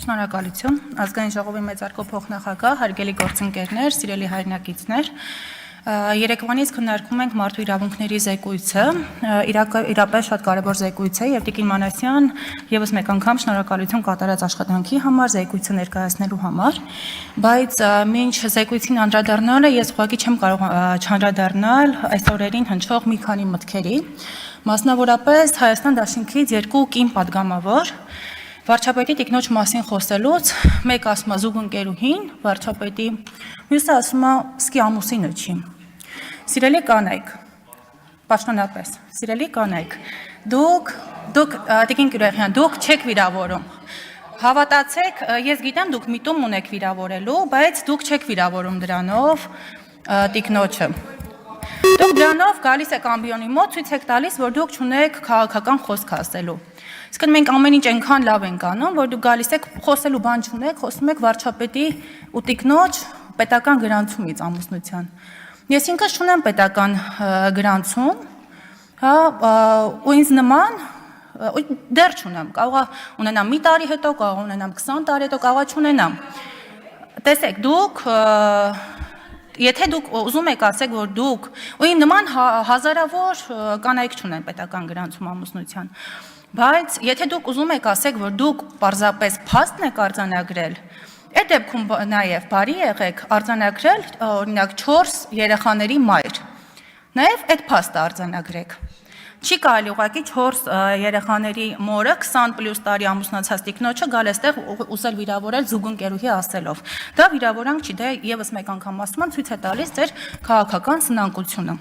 Շնորհակալություն, ազգային ժողովի մեծարգո փոխնախագահ, հարգելի գործընկերներ, սիրելի հայրենակիցներ, երեկվանից քննարկում ենք մարդու իրավունքների զեկույցը, իրապես շատ կարևոր զեկույց է եւ Տիկին Մանասյան եւս մեկ անգամ շնորհակալություն կատարած աշխատանքի համար, զեկույցը ներկայացնելու համար, բայց մինչ զեկույցին անդրադառնալը ես ուղղակի չեմ կարող չանդրադառնալ այս օրերին հնչող մի քանի մտքերի, մասնավորապես Հայաստան Դաշնքից երկու կին պատգամավոր վարչապետի տիկնոջ մասին խոսելուց մեկ ասում է զուգընկերուհին, վարչապետի, մյուսը ասում է սկի ամուսինը չի։ Սիրելի կանայք, պաշտոնապես, սիրելի կանայք, դուք Տիկին Կիրոյանի, դուք չեք վիրավորում։ Հավատացեք, ես գիտեմ դուք միտում ունեք վիրավորելու, բայց դուք չեք վիրավորում դրանով տիկնոջը։ Դուք դրանով գալիս եք ամբիոնի մոտ, ցույց եք տալիս, որ դուք չունեք քաղաքական խոսք ասելու։ Իսկ մենք ամեն ինչ այնքան լավ ենք անում, որ դուք գալիս եք խոսելու բան չունեք, խոսում եք վարչապետի ու տիկնոջ պետական գրանցումից ամուսնության։ Ես ինքս չունեմ պետական գրանցում, հա, ու ինձ նման դեռ չունեմ, կարող է ունենամ մի տարի հետո, կարող ունենամ 20 տարի հետո, կարող է չունենամ։ Տեսեք, դուք եթե դուք ուզում եք ասեք, որ դուք ու իմ նման հազարավոր կանայք չունեն պետական գրանցում ամուսնության, բայց եթե դուք ուզում եք ասեք, որ դուք պարզապես փաստն եք արձանագրել, այդ դեպքում նաև բարի եղեք արձանագրել օրինակ 4 երեխաների մայր, նաև այդ փաստը արձանագրեք։ Չի կարելի ուղղակի 4 երեխաների մորը 20+ տարի ամուսնացած տիկնոջը գալ այստեղ ուզել վիրավորել զուգընկերուհի ասելով։ Դա վիրավորանք չի, դա եւս մեկ անգամ ասում եմ, ցույց է տալիս ձեր քաղաքական սնանկությունը։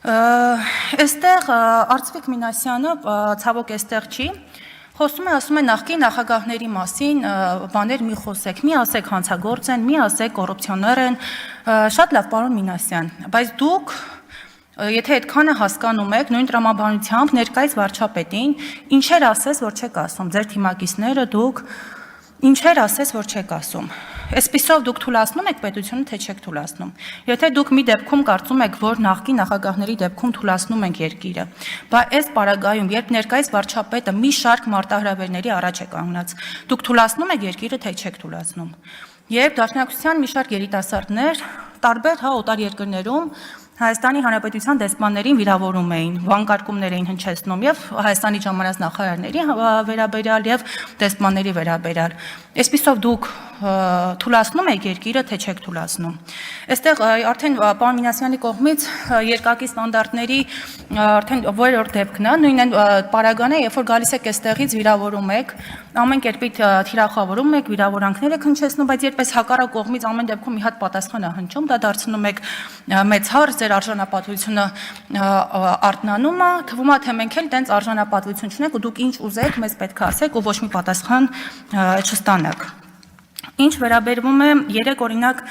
Այստեղ Արծվիկ Մինասյանը ցավոք այստեղ չի, խոսում է, ասում է նախկին նախագահների մասին բաներ մի խոսեք, մի ասեք հանցագործ են, մի ասեք կոռուպցիոներ են, շատ լավ պարոն Մինասյան, բայց դուք եթե այդքանը հասկանում եք, նույն տրամաբանությամբ ներկայիս վարչապետին, ինչեր ասես, որ չեք ասում, ձեր թիմակիցները դուք ինչեր ասես, որ չեք ասում։ Այսպիսով դուք թուլացնում եք պետությունը, թե չեք թուլացնում։ Եթե դուք մի դեպքում կարծում եք, որ նախկին նախագահների դեպքում թուլացնում ենք երկիրը, բայց այս պարագայում, երբ ներկայիս վարչապետը մի շարք մարտահրավերների առաջ է կանգնած, դուք թուլացնում եք երկիրը, թե չեք թուլացնում։ Երբ Դաշնակցության մի շարք երիտասարդներ տարբեր օտար երկրներում Հայաստանի Հանրապետության դեսպաններին վիրավորում էին, վանկարկումներ էին հնչեցնում եւ Հայաստանի ժամանած նախարարների վերաբերյալ եւ դեսպանների վերաբերյալ։ Այսպիսով դուք թուլացնում եք երկիրը, թե չեք թուլացնում։ Այստեղ արդեն պարոն Մինասյանի կողմից երկակի ստանդարտների արդեն որորդ դեպքն է, նույն այն պարագան է, երբ որ գալիս եք այստեղից վիրավորում եք, ամեն կերպի թիրախավորում եք, վիրավորանքներ եք հնչեցնում, բայց երբ հակառակ կողմից ամեն դեպքում մի հատ պատասխան է հնչում, դա դարձնում եք մեծ հարց, ձեր արժանապատվությունը արթնանում է, թվում է թե մենք էլ տենց արժանապատվություն չունենք ու դուք ինչ ուզեք, մեզ պետք է ասեք ու ոչ մի պատասխան չստանաք։ Ինչ վերաբերվում է երեք օրինակ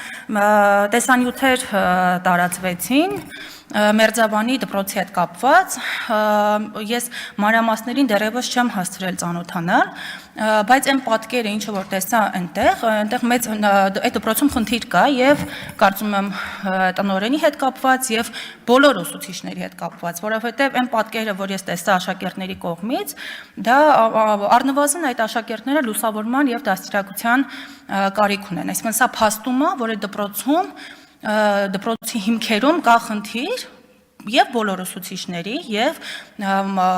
տեսանյութեր տարածվեցին Մերձավանի դպրոցի հետ կապված, ես մանրամասներին դեռևս չեմ հասցրել ծանոթանալ, բայց այն պատկերը, ինչը որ տեսա այնտեղ մեծ այդ դպրոցում խնդիր կա եւ կարծում եմ տնօրենի հետ կապված եւ բոլոր ուսուցիչների հետ կապված, որովհետեւ այն պատկերը, որ ես տեսա աշակերտների կողմից, դա առնվազն այդ աշակերտները լուսավորման եւ դաստիարակության կարիք ունեն, այսինքն սա փաստում է, որ այդ դպրոցի հիմքերում կա խնդիր եւ բոլոր ուսուցիչների եւ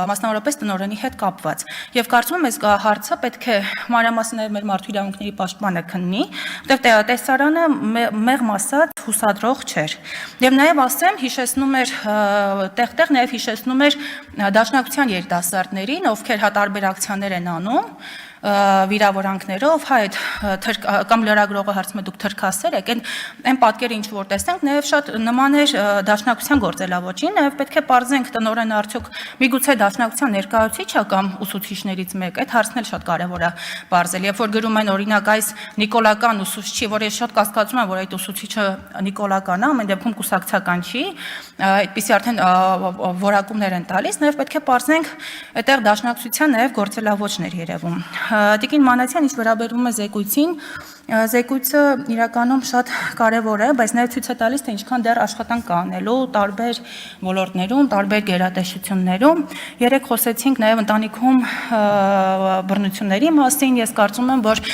մասնավորապես տնօրենի հետ կապված։ Եվ կարծում եմ այս հարցը պետք է մանրամասն մեր մարդու իրավունքների պաշտպանը քննի, որտեղ տեսարանը մեղմ ասած հուսադրող չէր։ Եվ նաեւ ասեմ, հիշեցնում էր տեղ նաեւ հիշեցնում էր Դաշնակցության երիտասարդներին, ովքեր հատարբեր ակցիաներ են անում վիրավորանքներով, հա այդ կամ լրագրողը հարցում է դուք թրքասեր եք, այն պատկերը ինչ որ տեսնենք, նաև շատ նման էր Դաշնակցության գործելավոճին, նաև պետք է պարզենք տնօրենը արդյոք միգուցե Դաշնակցության ներկայացուցիչ է կամ ուսուցիչներից մեկ, այդ հարցն էլ շատ կարևոր է պարզել, երբ որ գրում են օրինակ այս նիկոլական ուսուցչի, որ ես շատ կասկածում եմ, որ այդ ուսուցիչը նիկոլական է, ամեն դեպքում կուսակցական չի, այդպիսի արդեն որակումներ են տալիս, նաև պետք է պարզենք այդտեղ Դաշնակցության նաև գործելավոճներ երևում։ Տիկին Մանասյան, ինչ վերաբերում է զեկույցին, զեկույցը իրականում շատ կարևոր է, բայց նաև ցույց է տալիս, թե ինչքան դեռ աշխատանք կա անելու տարբեր ոլորտներում, տարբեր գերատեսչություններում։ Երեք խոսեցինք նաև ընտանիքում բռնությունների մասին, ես կարծում եմ, որ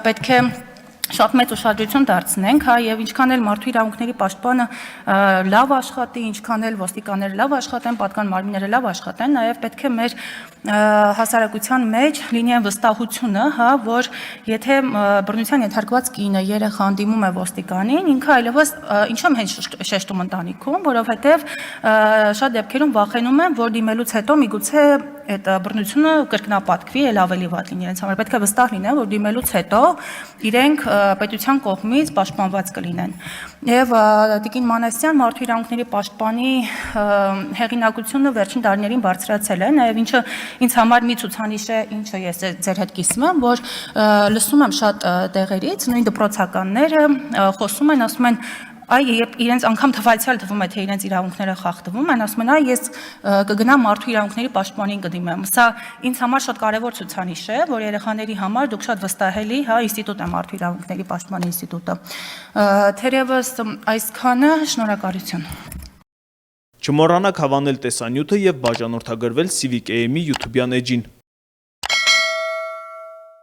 պետք է շատ մեծ ուշադրություն դարձնենք, հա, եւ ինչքան էլ մարդու իրավունքների պաշտպանը լավ աշխատի, ինչքան էլ ոստիկանները լավ աշխատեն, պատկան մարմինները լավ աշխատեն, նաեւ պետք է մեր հասարակության մեջ լինի այն վստահությունը, հա, որ եթե բռնության ենթարկված կինը երեխան դիմում է ոստիկանին, ինքը այլևս ինչու եմ հենց շեշտում ընտանիքում, որովհետեւ շատ դեպքերում վախենում են, որ դիմելուց հետո միգուցե այդ բռնությունը կրկնապատկվի, էլ ավելի վատ լինի իրենց համար։ Պետք է վստահ լինեն, որ դիմելուց հետո իրենք պետության կողմից պաշտպանված կլինեն։ Եվ Տիկին Մանասյան մարդու իրավունքների պաշտպանի հեղինակությունը վերջին տարիներին բարձրացել է, նաև ինչը ինձ համար մի ցուցանիշ է, ինչը ես ձեր հետ կիսում եմ, որ լսում եմ շատ տեղերից, նույն դպրոցականները խոսում են, ասում են այ իրենց անգամ թվայցիալ թվում է թե իրենց իրավունքները խախտվում են, ասում են այ ես կգնամ մարդու իրավունքների պաշտպանին կդիմեմ։ Սա ինձ համար շատ կարևոր ցուցանիշ է, որ երեխաների համար դուք շատ վստահելի, հա, ինստիտուտ է մարդու իրավունքների պաշտպանի ինստիտուտը։ Թերևս այսքանը, շնորհակալություն։ Չմոռանաք հավանել տեսանյութը եւ բաժանորդագրվել Civic AM-ի YouTube-յան էջին։